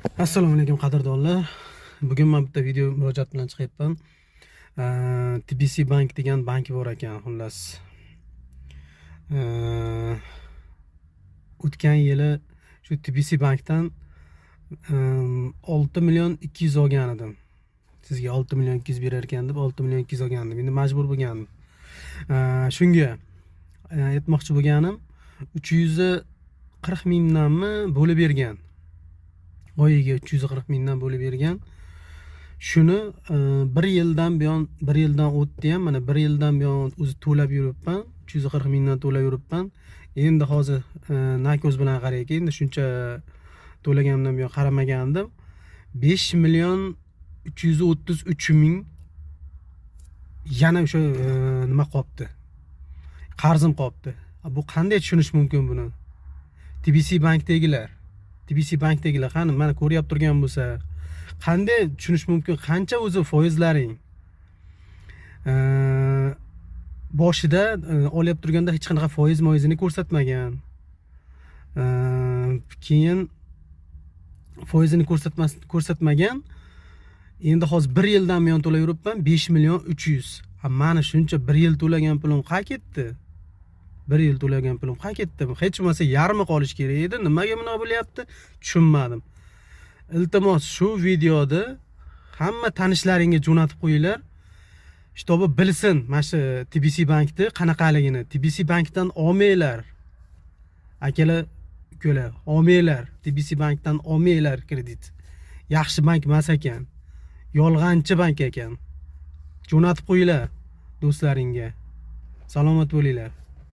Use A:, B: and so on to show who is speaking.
A: Assalomu alaykum qadrdonlar. Bugun men bitta video murojaat bilan chiqyapman. TBC Bank degan bank bor ekan, xullas. O'tgan yili shu TBC bankdan 6 million 200 olgan edim. Sizga 6 million 200 berar ekan deb 6 million 200 olgandim. Endi majbur bo'lgandim. Shunga aytmoqchi bo'lganim 340 mingdanmi bo'lib bergan. Oyiga 340 mingdan bo'lib bergan. Shuni 1 yildan o'tdi ham, mana 1 yildan buyon o'zi to'lab yuribman. 340 mingdan to'lab yuribman. Endi hozir na ko'z bilan qarayki, endi shuncha to'laganimdan buyon qaramagandim. 5 million 333 ming yana o'sha nima qolibdi? Qarzim qolibdi. Bu qanday tushunish mumkin buni? TBC bankdagilar qani mana ko'ryap turgan bo'lsa, qanday tushunish mumkin? Qancha o'zi foizlaring? Boshida olib turganda hech qanaqa foizini ko'rsatmagan. Keyin foizini ko'rsatmagan. Endi hozir 1 yildan buyon to'lab yuribman 5 million 300. Mana shuncha 1 yil to'lagan pulim qayerga ketdi? 1 yil to'lagan pulim qayerga ketdi? Hech bo'lmasa yarmi qolish kerak edi. Nimaga bunaqa bo'lyapti? Tushunmadim. Iltimos shu videoda hamma tanishlaringga jo'natib qo'yinglar. Shtobi bilsin mana shu TBC bankni qanaqaligini. TBC bankdan olmanglar. Akalar, ukalar, olmanglar. TBC bankdan olmanglar kredit. Yaxshi bank emas ekan. Yolg'onchi bank ekan. Jo'natib qo'yinglar do'stlaringga. Salomat bo'linglar.